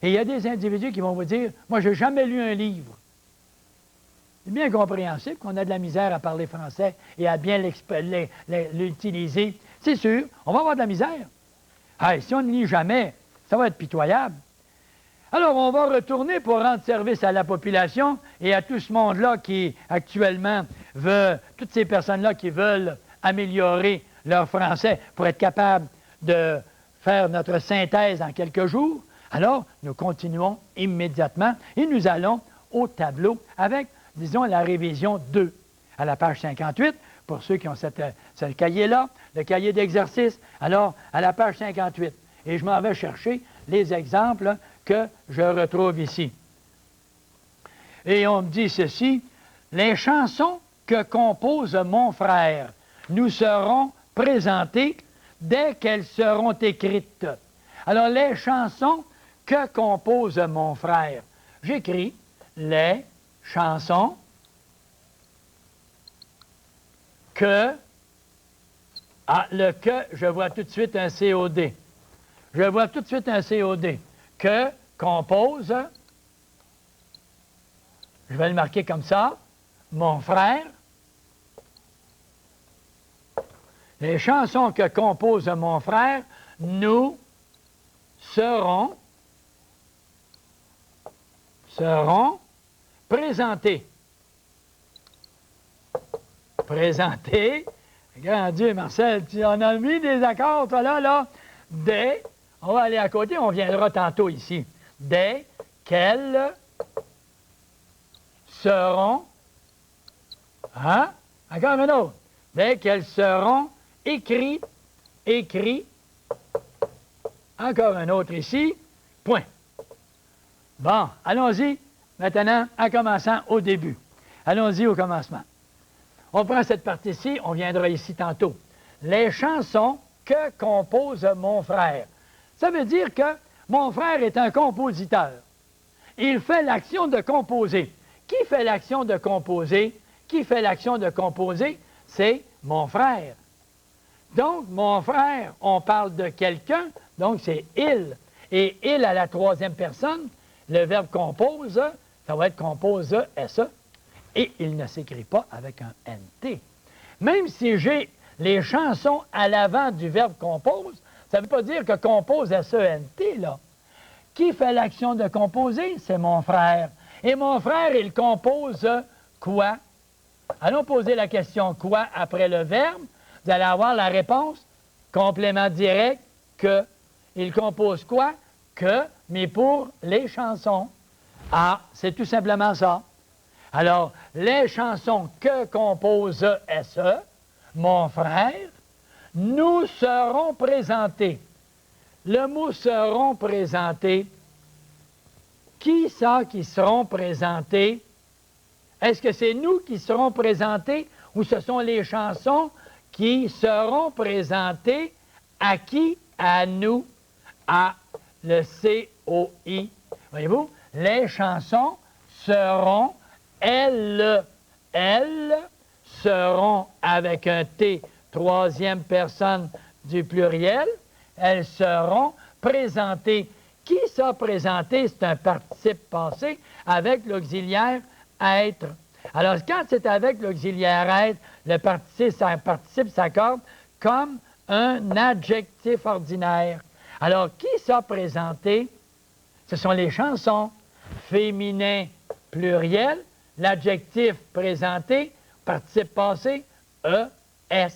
Speaker 1: Et il y a des individus qui vont vous dire, moi, je n'ai jamais lu un livre. C'est bien compréhensible qu'on a de la misère à parler français et à bien l'utiliser. C'est sûr, on va avoir de la misère. Hey, si on ne lit jamais, ça va être pitoyable. Alors, on va retourner pour rendre service à la population et à tout ce monde-là qui, actuellement, veut, toutes ces personnes-là qui veulent améliorer leur français pour être capables de faire notre synthèse en quelques jours. Alors, nous continuons immédiatement et nous allons au tableau avec, disons, la révision 2, à la page 58, pour ceux qui ont ce cahier-là, le cahier d'exercice. Alors, à la page 58. Et je m'en vais chercher les exemples que je retrouve ici. Et on me dit ceci, les chansons que compose mon frère nous seront présentées dès qu'elles seront écrites. Alors, les chansons que compose mon frère. J'écris les chansons que... Ah, le que, je vois tout de suite un COD. Je vois tout de suite un COD. Que compose, je vais le marquer comme ça, mon frère. Les chansons que compose mon frère nous seront présentées. Présentées. Grand Dieu, Marcel, on a mis des accords, toi, là. Dès, on va aller à côté, on viendra tantôt ici. Dès qu'elles seront, hein? Encore un autre. Dès qu'elles seront écrites, encore un autre ici, point. Bon, allons-y maintenant en commençant au début. Allons-y au commencement. On prend cette partie-ci, on viendra ici tantôt. Les chansons que compose mon frère. Ça veut dire que mon frère est un compositeur. Il fait l'action de composer. Qui fait l'action de composer? Qui fait l'action de composer? C'est mon frère. Donc, mon frère, on parle de quelqu'un, donc c'est il. Et il à la troisième personne, le verbe compose, ça va être compose SE, et il ne s'écrit pas avec un NT. Même si j'ai les chansons à l'avant du verbe compose, ça ne veut pas dire que compose SENT, là. Qui fait l'action de composer? C'est mon frère. Et mon frère, il compose quoi? Allons poser la question quoi après le verbe. Vous allez avoir la réponse, complément direct, que. Il compose quoi? Que, mais pour les chansons. Ah, c'est tout simplement ça. Alors, les chansons que compose SE, mon frère, nous seront présentées. Le mot seront présentés, qui ça qui seront présentés? Est-ce que c'est nous qui serons présentés ou ce sont les chansons qui seront présentées à qui? À nous, à le C-O-I. Voyez-vous? Les chansons seront, elles seront avec un T, troisième personne du pluriel, elles seront présentées. Qui ça présenté? C'est un participe passé avec l'auxiliaire être. Alors, quand c'est avec l'auxiliaire être, le participe s'accorde comme un adjectif ordinaire. Alors, qui ça présenté? Ce sont les chansons. Féminin pluriel, l'adjectif présenté, participe passé, ES.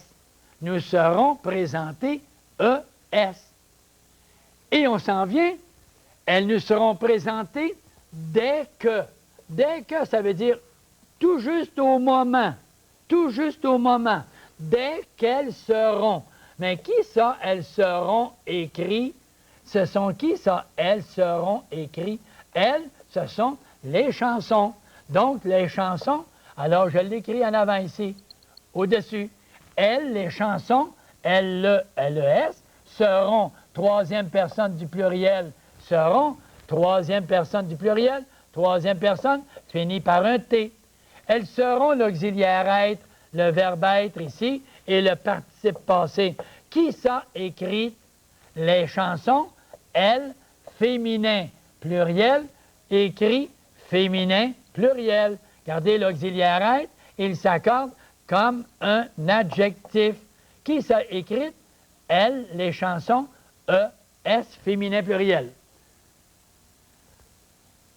Speaker 1: Nous serons présentés ES. Et on s'en vient, elles nous seront présentées dès que. Dès que, ça veut dire tout juste au moment. Tout juste au moment. Dès qu'elles seront. Mais qui ça, elles seront écrits? Ce sont qui ça, elles seront écrits? Elles, ce sont les chansons. Donc, les chansons, alors je l'écris en avant ici, au-dessus. Elles, les chansons, L-E-S, seront, troisième personne du pluriel, seront, troisième personne du pluriel, troisième personne, finit par un T. Elles seront l'auxiliaire être, le verbe être ici, et le participe passé. Qui ça écrit? Les chansons, elles, féminin, pluriel, écrit, féminin, pluriel. Regardez l'auxiliaire être, il s'accorde comme un adjectif. Qui ça écrit? Elles, les chansons, E-S, féminin, pluriel.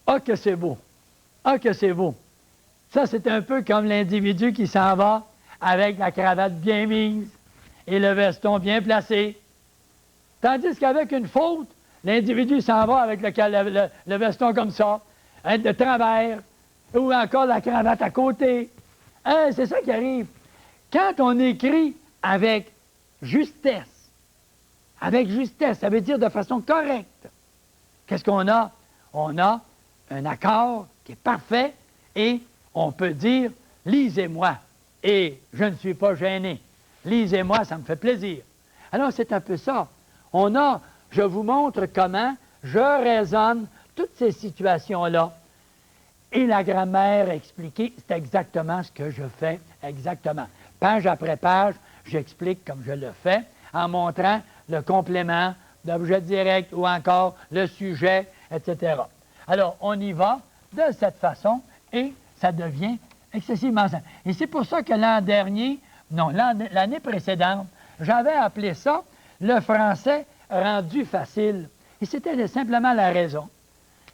Speaker 1: Ah, que c'est beau! Ah, que c'est beau! Ça, c'est un peu comme l'individu qui s'en va avec la cravate bien mise et le veston bien placé. Tandis qu'avec une faute, l'individu s'en va avec le veston comme ça, hein, de travers, ou encore la cravate à côté. Hein, c'est ça qui arrive. Quand on écrit avec justesse, ça veut dire de façon correcte, qu'est-ce qu'on a? On a un accord qui est parfait et on peut dire « lisez-moi » et je ne suis pas gêné. Lisez-moi, ça me fait plaisir. Alors, c'est un peu ça. Je vous montre comment je raisonne toutes ces situations-là. Et la grammaire expliquée, c'est exactement ce que je fais, exactement. Page après page, j'explique comme je le fais, en montrant le complément, l'objet direct ou encore le sujet, etc. Alors, on y va de cette façon et ça devient excessivement simple. Et c'est pour ça que l'année précédente, j'avais appelé ça le français rendu facile. Et c'était simplement la raison.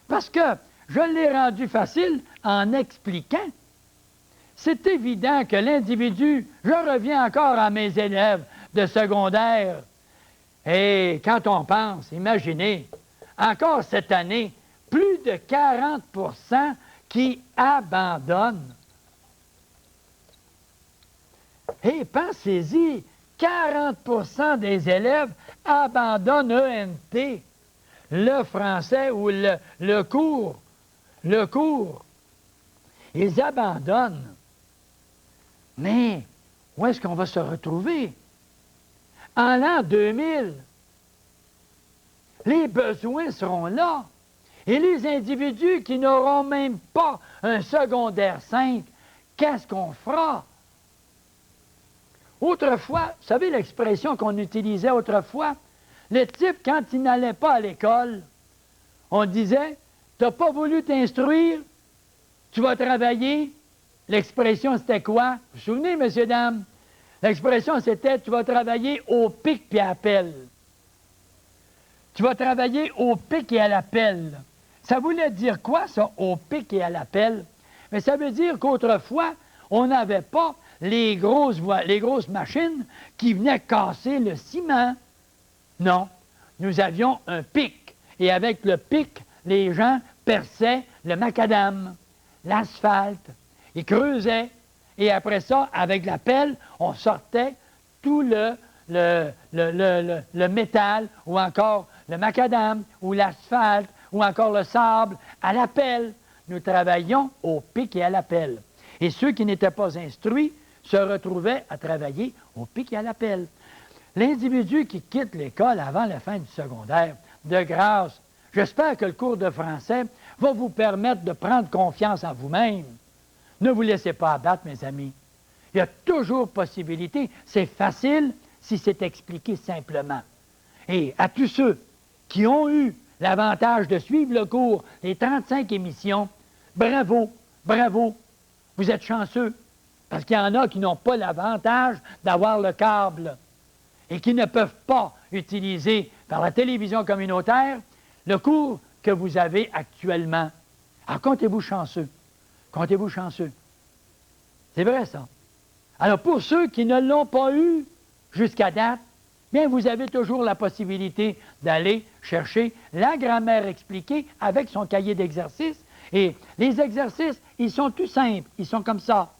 Speaker 1: Parce que je l'ai rendu facile en expliquant. C'est évident que l'individu, je reviens encore à mes élèves de secondaire, et quand on pense, imaginez, encore cette année, plus de 40% qui abandonnent. Et pensez-y, 40% des élèves abandonnent ENT, le français ou le cours. Le cours. Ils abandonnent. Mais où est-ce qu'on va se retrouver? En l'an 2000, les besoins seront là. Et les individus qui n'auront même pas un secondaire 5, qu'est-ce qu'on fera? Autrefois, vous savez l'expression qu'on utilisait autrefois? Le type, quand il n'allait pas à l'école, on disait, « T'as pas voulu t'instruire, tu vas travailler. » L'expression, c'était quoi? Vous vous souvenez, messieurs, dames? L'expression, c'était, « Tu vas travailler au pic puis à la pelle. » Tu vas travailler au pic et à la pelle. Ça voulait dire quoi, ça, au pic et à la pelle? Mais ça veut dire qu'autrefois, on n'avait pas les grosses machines qui venaient casser le ciment. Non, nous avions un pic. Et avec le pic, les gens perçaient le macadam, l'asphalte. Ils creusaient. Et après ça, avec la pelle, on sortait tout le métal ou encore le macadam ou l'asphalte ou encore le sable à la pelle. Nous travaillions au pic et à la pelle. Et ceux qui n'étaient pas instruits se retrouvaient à travailler au pic et à la pelle. L'individu qui quitte l'école avant la fin du secondaire, de grâce, j'espère que le cours de français va vous permettre de prendre confiance en vous-même. Ne vous laissez pas abattre, mes amis. Il y a toujours possibilité. C'est facile si c'est expliqué simplement. Et à tous ceux qui ont eu l'avantage de suivre le cours, les 35 émissions, bravo, bravo, vous êtes chanceux. Parce qu'il y en a qui n'ont pas l'avantage d'avoir le câble et qui ne peuvent pas utiliser par la télévision communautaire le cours que vous avez actuellement. Alors, comptez-vous chanceux. Comptez-vous chanceux. C'est vrai, ça. Alors, pour ceux qui ne l'ont pas eu jusqu'à date, bien, vous avez toujours la possibilité d'aller chercher la grammaire expliquée avec son cahier d'exercices. Et les exercices, ils sont tout simples. Ils sont comme ça.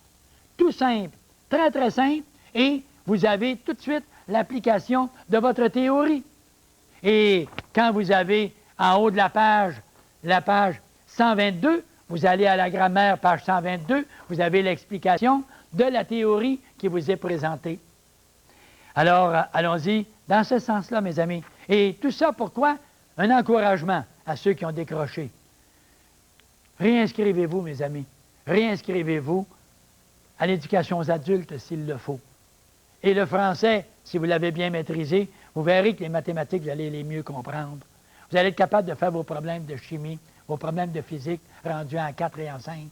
Speaker 1: Tout simple. Très, très simple. Et vous avez tout de suite l'application de votre théorie. Et quand vous avez en haut de la page 122, vous allez à la grammaire, page 122, vous avez l'explication de la théorie qui vous est présentée. Alors, allons-y dans ce sens-là, mes amis. Et tout ça, pourquoi? Un encouragement à ceux qui ont décroché. Réinscrivez-vous, mes amis. Réinscrivez-vous à l'éducation aux adultes s'il le faut. Et le français, si vous l'avez bien maîtrisé, vous verrez que les mathématiques, vous allez les mieux comprendre. Vous allez être capable de faire vos problèmes de chimie, vos problèmes de physique rendus en 4 et en 5.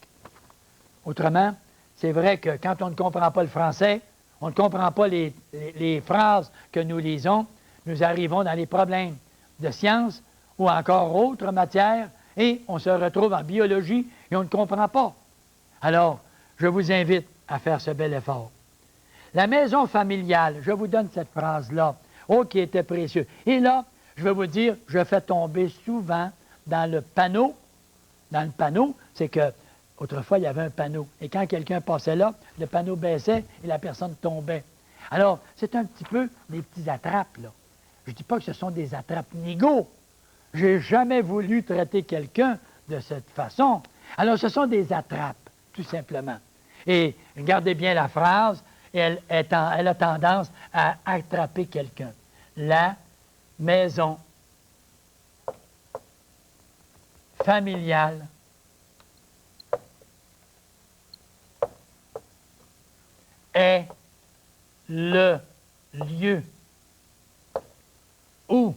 Speaker 1: Autrement, c'est vrai que quand on ne comprend pas le français, on ne comprend pas les phrases que nous lisons, nous arrivons dans les problèmes de sciences ou encore autres matières et on se retrouve en biologie et on ne comprend pas. Alors, je vous invite à faire ce bel effort. La maison familiale, je vous donne cette phrase-là, oh, qui était précieuse. Et là, je vais vous dire, je fais tomber souvent dans le panneau. Dans le panneau, c'est que autrefois, il y avait un panneau. Et quand quelqu'un passait là, le panneau baissait et la personne tombait. Alors, c'est un petit peu des petits attrapes, là. Je ne dis pas que ce sont des attrapes nigauds. Je n'ai jamais voulu traiter quelqu'un de cette façon. Alors, ce sont des attrapes, tout simplement. Et regardez bien la phrase, elle a tendance à attraper quelqu'un. La maison familiale est le lieu où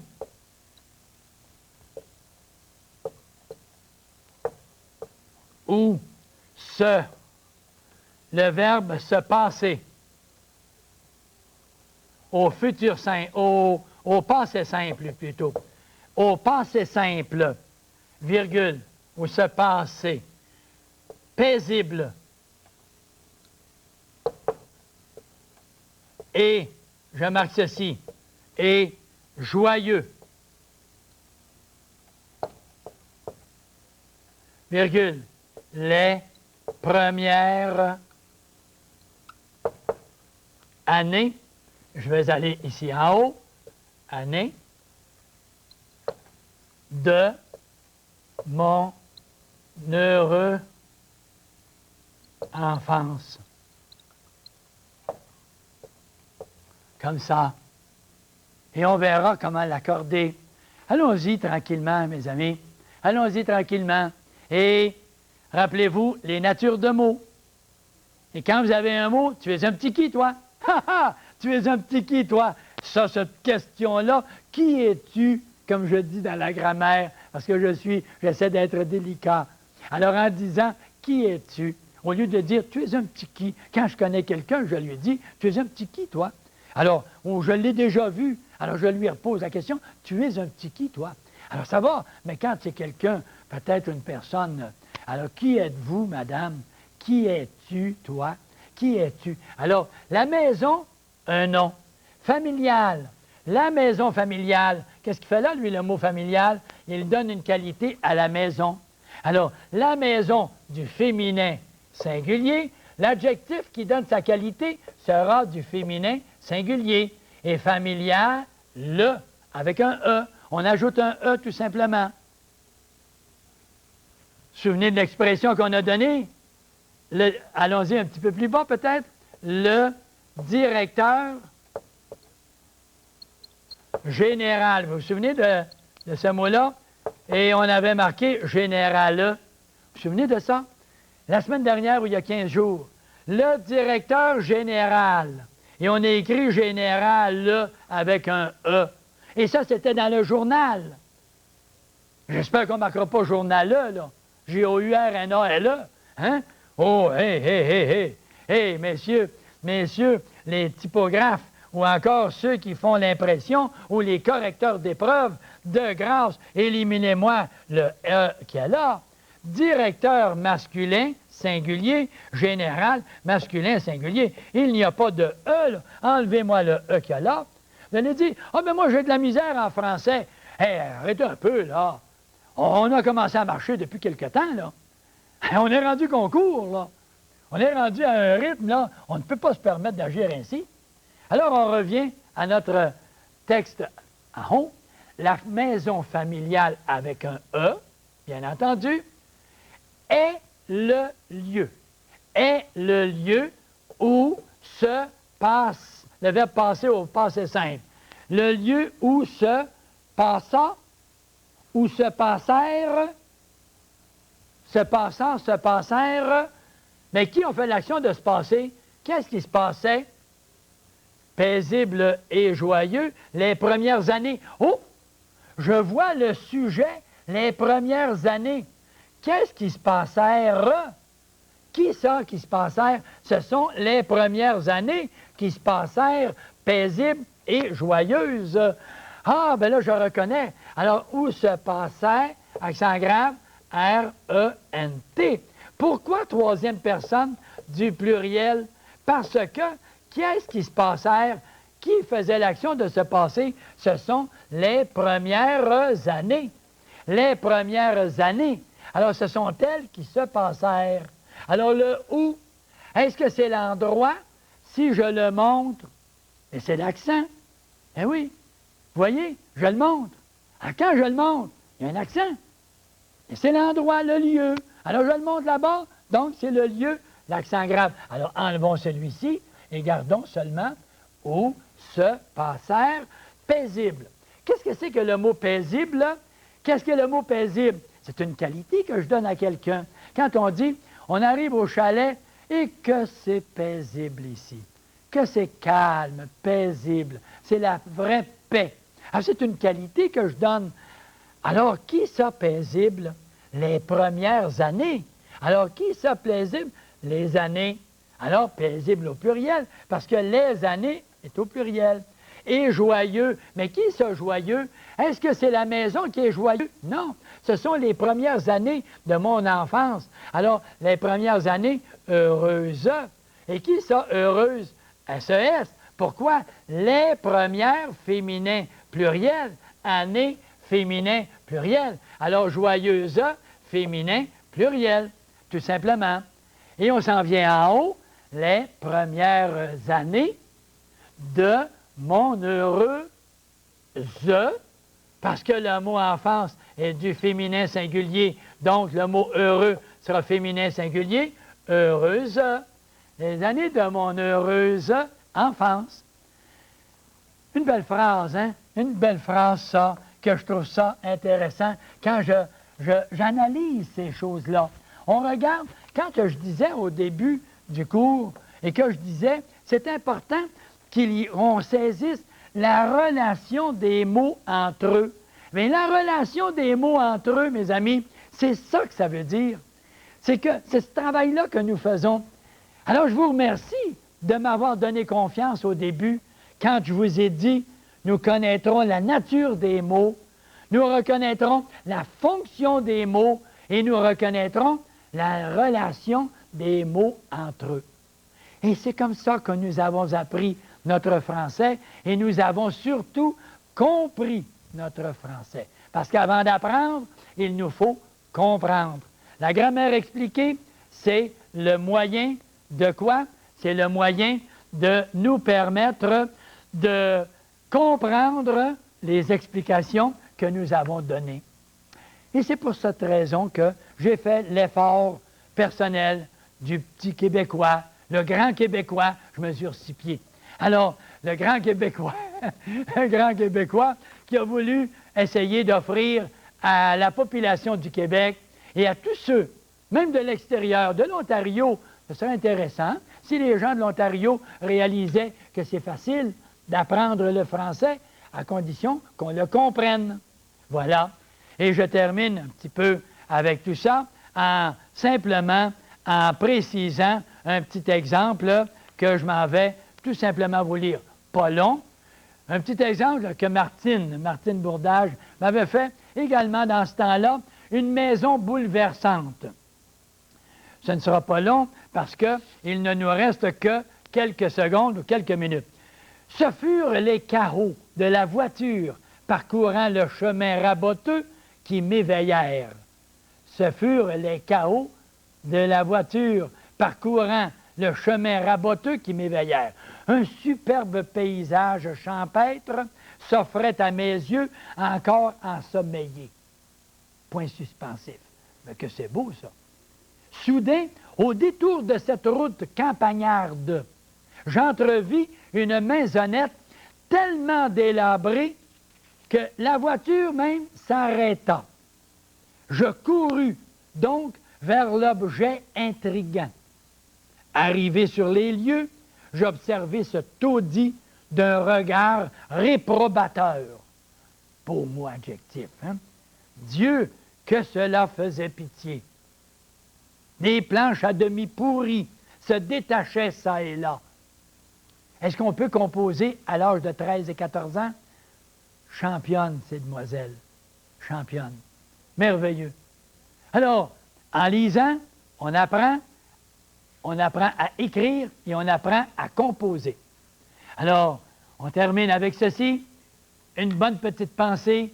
Speaker 1: le verbe se passer au futur simple, au passé simple plutôt, au passé simple, virgule, où se passer paisible et, je marque ceci, et joyeux, virgule, les premières années, je vais aller ici en haut, année de mon heureux enfance. Comme ça. Et on verra comment l'accorder. Allons-y tranquillement, mes amis. Allons-y tranquillement. Et rappelez-vous les natures de mots. Et quand vous avez un mot, tu es un petit qui, toi? Ha ha! Tu es un petit qui, toi? Ça, cette question-là, qui es-tu, comme je dis dans la grammaire, parce que j'essaie d'être délicat. Alors, en disant, qui es-tu? Au lieu de dire, tu es un petit qui, quand je connais quelqu'un, je lui dis, tu es un petit qui, toi? Alors, je l'ai déjà vu, alors je lui repose la question, tu es un petit qui, toi? Alors, ça va, mais quand c'est quelqu'un, peut-être une personne, alors, qui êtes-vous, madame? Qui es-tu, toi? Qui es-tu? Alors, la maison, un nom. Familial. La maison familiale. Qu'est-ce qu'il fait là, lui, le mot familial? Il donne une qualité à la maison. Alors, la maison du féminin singulier, l'adjectif qui donne sa qualité sera du féminin singulier. Et familial, le, avec un E. On ajoute un E tout simplement. souvenez de l'expression qu'on a donnée? Allons-y un petit peu plus bas peut-être. Le directeur général. Vous vous souvenez de ce mot-là? Et on avait marqué général. Vous vous souvenez de ça? La semaine dernière, ou il y a 15 jours, le directeur général. Et on a écrit général avec un E. Et ça, c'était dans le journal. J'espère qu'on ne marquera pas journal-là, là. Journal-E. Hein? Oh, hey, messieurs, les typographes, ou encore ceux qui font l'impression, ou les correcteurs d'épreuves, de grâce, éliminez-moi le E qu'il y a là. Directeur masculin, singulier, général, masculin, singulier. Il n'y a pas de E, là. Enlevez-moi le E qu'il y a là. Vous allez dire, ah, ben moi, j'ai de la misère en français. Hé, arrêtez un peu, là. On a commencé à marcher depuis quelque temps, là. On est rendu concours, là. On est rendu à un rythme, là. On ne peut pas se permettre d'agir ainsi. Alors, on revient à notre texte en haut. La maison familiale avec un E, bien entendu, est le lieu. Est le lieu où se passe, le verbe passer au passé simple. Le lieu où se passa, où se passèrent, se passant, se passèrent. Mais qui ont fait l'action de se passer? Qu'est-ce qui se passait? Paisible et joyeux, les premières années. Oh! Je vois le sujet, les premières années. Qu'est-ce qui se passèrent? Qui ça qui se passèrent? Ce sont les premières années qui se passèrent paisibles et joyeuses. Ah, ben là, je reconnais. Alors, où se passait, accent grave, R-E-N-T. Pourquoi troisième personne du pluriel? Parce que, qu'est-ce qui se passèrent? Qui faisait l'action de se passer? Ce sont les premières années. Les premières années. Alors, ce sont elles qui se passèrent. Alors, le où, est-ce que c'est l'endroit? Si je le montre, et c'est l'accent. Eh oui, vous voyez, je le montre. Alors, quand je le montre, il y a un accent. Et c'est l'endroit, le lieu. Alors, je le montre là-bas, donc c'est le lieu, l'accent grave. Alors, enlevons celui-ci et gardons seulement où se passèrent paisible. Qu'est-ce que c'est que le mot paisible? Qu'est-ce que le mot paisible? C'est une qualité que je donne à quelqu'un. Quand on dit, on arrive au chalet et que c'est paisible ici, que c'est calme, paisible, c'est la vraie paix. Alors, c'est une qualité que je donne. Alors, qui ça paisible? Les premières années. Alors, qui ça paisible? Les années. Alors, paisible au pluriel, parce que les années est au pluriel. Et joyeux. Mais qui ça joyeux? Est-ce que c'est la maison qui est joyeuse? Non. Ce sont les premières années de mon enfance. Alors, les premières années heureuses. Et qui ça heureuse? S-E-S. Pourquoi? Les premières féminin pluriel. Années féminin pluriel. Alors, joyeuse, féminin pluriel. Tout simplement. Et on s'en vient en haut. Les premières années de mon heureux parce que le mot enfance est du féminin singulier, donc le mot heureux sera féminin singulier, heureuse, les années de mon heureuse enfance. Une belle phrase, hein? Une belle phrase, ça, que je trouve ça intéressant quand j'analyse ces choses-là. On regarde, quand je disais au début du cours, et que je disais, c'est important qu'on saisisse la relation des mots entre eux. Mais la relation des mots entre eux, mes amis, c'est ça que ça veut dire. C'est que c'est ce travail-là que nous faisons. Alors, je vous remercie de m'avoir donné confiance au début, quand je vous ai dit, nous connaîtrons la nature des mots, nous reconnaîtrons la fonction des mots et nous reconnaîtrons la relation des mots entre eux. Et c'est comme ça que nous avons appris notre français et nous avons surtout compris notre français. Parce qu'avant d'apprendre, il nous faut comprendre. La grammaire expliquée, c'est le moyen de quoi? C'est le moyen de nous permettre de comprendre les explications que nous avons données. Et c'est pour cette raison que j'ai fait l'effort personnel du petit Québécois, le grand Québécois, je mesure 6 pieds. Alors, le grand Québécois, un grand Québécois qui a voulu essayer d'offrir à la population du Québec et à tous ceux, même de l'extérieur, de l'Ontario, ce serait intéressant si les gens de l'Ontario réalisaient que c'est facile d'apprendre le français à condition qu'on le comprenne. Voilà. Et je termine un petit peu avec tout ça simplement en précisant un petit exemple que je m'en vais tout simplement vous lire. Pas long. Un petit exemple que Martine Bourdage, m'avait fait également dans ce temps-là, une maison bouleversante. Ce ne sera pas long parce qu'il ne nous reste que quelques secondes ou quelques minutes. Ce furent les carreaux de la voiture parcourant le chemin raboteux qui m'éveillèrent. Ce furent les carreaux de la voiture parcourant le chemin raboteux qui m'éveillèrent. Un superbe paysage champêtre s'offrait à mes yeux encore ensommeillés. Point suspensif. Mais que c'est beau, ça. Soudain, au détour de cette route campagnarde, j'entrevis une maisonnette tellement délabrée que la voiture même s'arrêta. Je courus donc vers l'objet intriguant. Arrivé sur les lieux, j'observai ce taudis d'un regard réprobateur. Beau mot adjectif, hein? Dieu, que cela faisait pitié. Les planches à demi pourries se détachaient çà et là. Est-ce qu'on peut composer à l'âge de 13 et 14 ans? Championne, ces demoiselles. Championne. Merveilleux. Alors, en lisant, on apprend à écrire et on apprend à composer. Alors, on termine avec ceci. Une bonne petite pensée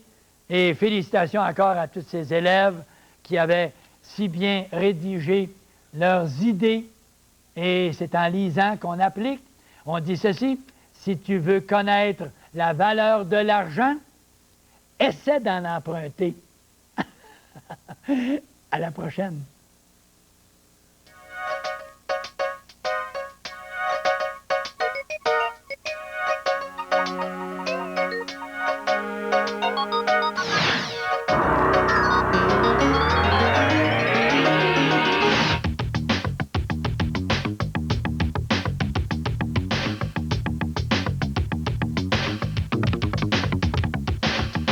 Speaker 1: et félicitations encore à tous ces élèves qui avaient si bien rédigé leurs idées. Et c'est en lisant qu'on applique. On dit ceci: si tu veux connaître la valeur de l'argent, essaie d'en emprunter. À la prochaine.